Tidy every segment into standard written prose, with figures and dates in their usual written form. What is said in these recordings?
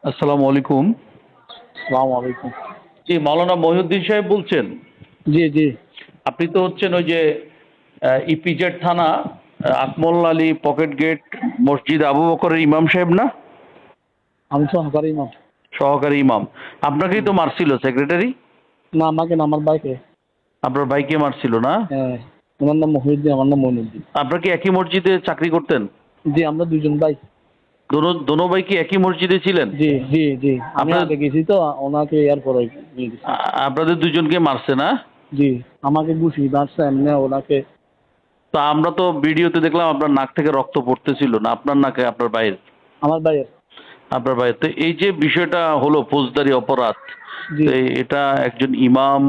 আসসালামু আলাইকুম। আসসালামু আলাইকুম। জি, মাওলানা মহিউদ্দিন সাহেব বলছেন? জি, জি। আপনি তো হচ্ছেন ওই যে ইপিজেড থানা আকমল আলী পকেট গেট মসজিদ আবু বকরের ইমাম সাহেব না? আমি সহকারী ইমাম। সহকারী ইমাম। আপনাকেই তো মারছিল সেক্রেটারি? না, আমাকে না, আমার ভাইকে। আপনার ভাইকে মারছিল না? হ্যাঁ, ওনার নাম মহিউদ্দিন, আমার নাম মইনুদ্দিন। আপনার কি একই মসজিদে চাকরি করতেন? জি, আমরা দুজন ভাই। দোনো ভাই কি একই মসজিদে ছিলেন? জি, জি, জি। আমি আপনার আগে গেছি তো ওনাকে এরপরে নিয়ে গেছি। আপনাদের দুজনকে মারছে না? জি, আমাকে ঘুষি মারছে এমনি ওনাকে। তো আমরা তো ভিডিওতে দেখলাম আপনার নাক থেকে রক্ত পড়তেছিল না আপনার নাকে, আপনার ভাইয়ের? আমার ভাইয়ের। আপনার ভাই তো এই যে বিষয়টা হলো ফৌজদারি অপরাধ, জি, তো এটা একজন ইমাম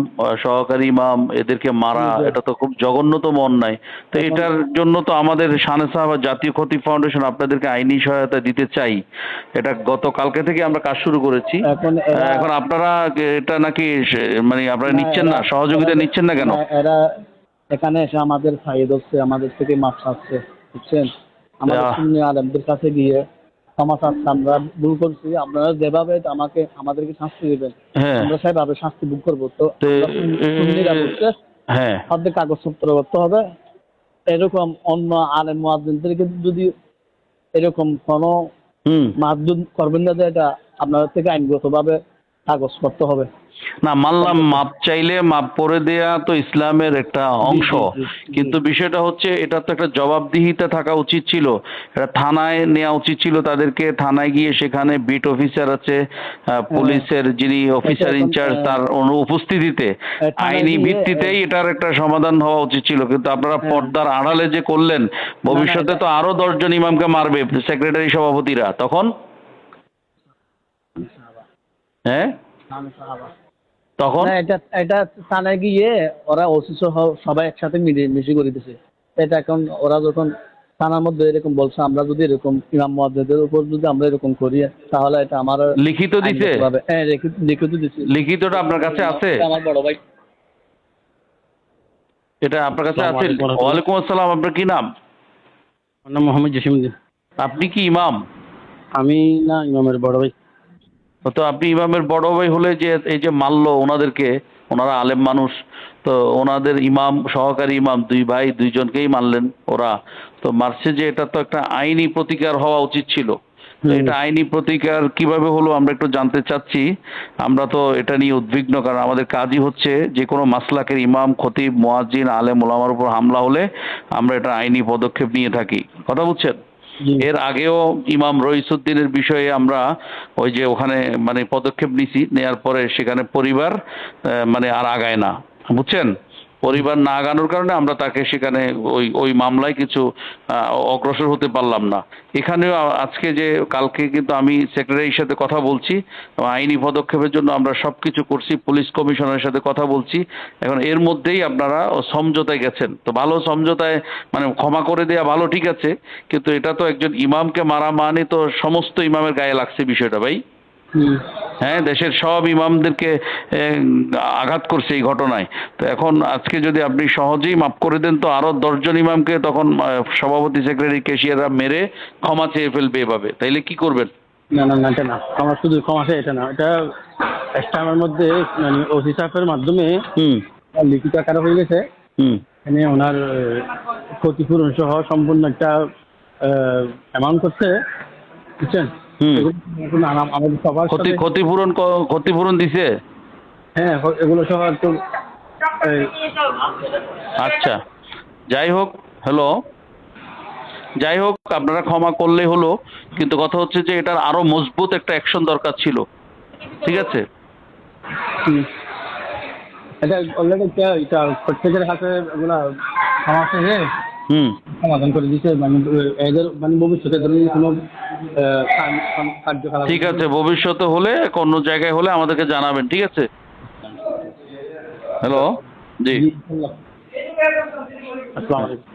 সহকারী ইমাম এদেরকে মারা, জি, জি। এটা তো খুব জঘন্যতম অন্যায়। তো এখন এটার জন্য তো আমাদের শানে সাহাবা জাতীয় ক্ষতি ফাউন্ডেশন আপনাদেরকে আইনি সহায়তা দিতে চাই। এটা গতকালকে থেকে আমরা কাজ শুরু করেছি। এখন এরা এখন আপনারা এটা নাকি মানে আপনারা না নিচ্ছেন এরা না, এরা সহযোগিতা নিচ্ছেন না কেন? না এরা এখানে এসে আমাদের ফাইদ হচ্ছে, আমাদের থেকে মাপ চাচ্ছে, বুঝছেন? আমাদের আহ, সুন্নি আলেমদের কাছে গিয়ে ক্ষমা চাচ্ছে, আমরা ভুল করছি, আপনারা যেভাবে আমাদেরকে শাস্তি দেবেন হ্যাঁ। আমরা সেভাবে শাস্তি ভোগ করবো। তো তো আমরা সুন্নিরা বলছে হ্যাঁ। অর্ধেক কাগজপত্র করতে হবে। এরকম অন্য আলেম মুয়াজ্জিনদেরকে যদি এরকম কোনো হুম। মারধর করবেন না, যে এটা আপনাদের থেকে আইনগতভাবে কাগজ করতে হবে। না, মানলাম মাপ চাইলে মাপ করে দেয়া তো ইসলামের একটা জি, অংশ, জি, জি, জি। কিন্তু বিষয়টা হচ্ছে এটা তো একটা জবাবদিহিতা থাকা উচিত ছিল। এটা থানায় নেওয়া উচিত ছিল তাদেরকে, থানায় গিয়ে সেখানে বিট অফিসার আছে, হ্যাঁ, পুলিশের যিনি এটা অফিসার এখন ইনচার্জ তার উপস্থিতিতে থানায় আইনি গিয়ে ভিত্তিতেই এটার একটা সমাধান হওয়া উচিত ছিল, কিন্তু আপনারা হ্যাঁ, পর্দার আড়ালে যে করলেন, না, না, ভবিষ্যতে এটা তো আরো 10 জন ইমামকে মারবে সেক্রেটারি সভাপতিরা তখন। হ্যাঁ, তখন না, এটা এটা থানায় গিয়ে ওরা ওসি সহ সবাই একসাথে মিলেমিশে করে দিছে। এটা এখন ওরা যখন থানার মধ্যে এরকম বলছে, আমরা যদি এরকম ইমাম মুয়াজ্জিনদের উপর যদি আমরা এরকম করি, তাহলে এটা আমার লিখিত দিছে? আইনগতভাবে হ্যাঁ লিখিত দিছি। লিখিতটা আপনার কাছে আছে? এটা আমার বড় ভাই। এটা আপনার কাছে আসসালামু আছে? আলাইকুম ওয়া রাহমাতুল্লাহ। ওয়ালাইকুম আসসালাম। আপনার কি নাম? আমার নাম মোহাম্মদ জসিমউদ্দিন। আপনি কি ইমাম? আমি না, ইমামের বড় ভাই। তো আপনি ইমামের বড় ভাই হলে যে এই যে মারলো ওনাদেরকে, ওনারা আলেম মানুষ, তো ওনাদের ইমাম সহকারী ইমাম দুই ভাই দুইজনকেই মারলেন ওরা, তো মারছে যে এটা তো একটা আইনি প্রতিকার হওয়া উচিত ছিল। তো হুম। এটা আইনি প্রতিকার কিভাবে হলো আমরা একটু জানতে চাচ্ছি। আমরা তো এটা নিয়ে উদ্বিগ্ন, কারণ আমাদের কাজই হচ্ছে যে কোনো মাসলাকের ইমাম খতিব মুয়াজ্জিন আলেম ওলামার উপর হামলা হলে আমরা এটা আইনি পদক্ষেপ নিয়ে থাকি, কথা বুঝছেন? জি। এর আগেও ইমাম রইসুদ্দিনের বিষয়ে আমরা ওই যে ওখানে মানে পদক্ষেপ নিছি, নেয়ার পরে সেখানে পরিবার মানে আর আগায় না, বুঝছেন? পরিবার না আগানোর কারণে আমরা তাকে সেখানে ওই ওই মামলায় কিছু অগ্রসর হতে পারলাম না। এখানেও আজকে যে কালকে কিন্তু আমি সেক্রেটারির সাথে কথা বলছি, আইনি পদক্ষেপের জন্য আমরা সবকিছু করছি, পুলিশ কমিশনারের সাথে কথা বলছি। এখন এর মধ্যেই আপনারা সমঝোতায় গেছেন, তো ভালো সমঝোতায়, মানে ক্ষমা করে দেয়া ভালো, ঠিক আছে, কিন্তু এটা তো একজন ইমামকে মারা মানে তো সমস্ত ইমামের গায়ে লাগছে বিষয়টা ভাই। হুম। হ্যাঁ, দেশের সব ইমামদেরকে আঘাত করছে এই ঘটনায়। তো এখন আজকে যদি আপনি সহজেই মাফ করে দেন, তো আরো 10 জন ইমামকে তখন সভাপতি সেক্রেটারি ক্যাশিয়াররা মেরে ক্ষমা চেয়ে ফেলবে এভাবে, তাইলে কি করবেন? না, না, না, এটা না, ক্ষমা শুধু ক্ষমা চাই এটা না, এটা ইসলামের মধ্যে মানে ওসি সাহেবের মাধ্যমে হুম। লিখিত আকারে হয়ে গেছে। হুম। এখানে ওনার ক্ষতিপূরণ সহ সম্পূর্ণ একটা অ্যামাউন্ট করছে, বুঝছেন? হুম। এগুলো এখন আমাদের সবার সাথে ক্ষতিপূরণ ক্ষতিপূরণ দিছে? হ্যাঁ, এগুলো সহ একটু এই, আচ্ছা, যাই হোক। হ্যালো, যাই হোক, আপনারা ক্ষমা করলেই হলো, কিন্তু কথা হচ্ছে যে এটার আরো মজবুত একটা অ্যাকশন দরকার ছিল, ঠিক আছে? হুম, এটা অলরেডি এটা প্রত্যেকের হাতে এগুলা ক্ষমা চেয়ে হুম। সমাধান করে দিচ্ছে, মানে এদের মানে ভবিষ্যতে ধরুন কোনো কার্যকলাপ। ঠিক আছে, ভবিষ্যতে হলে অন্য জায়গায় হলে আমাদেরকে জানাবেন, ঠিক আছে? হ্যালো। জি। জি, আসসালামু আলাইকুম।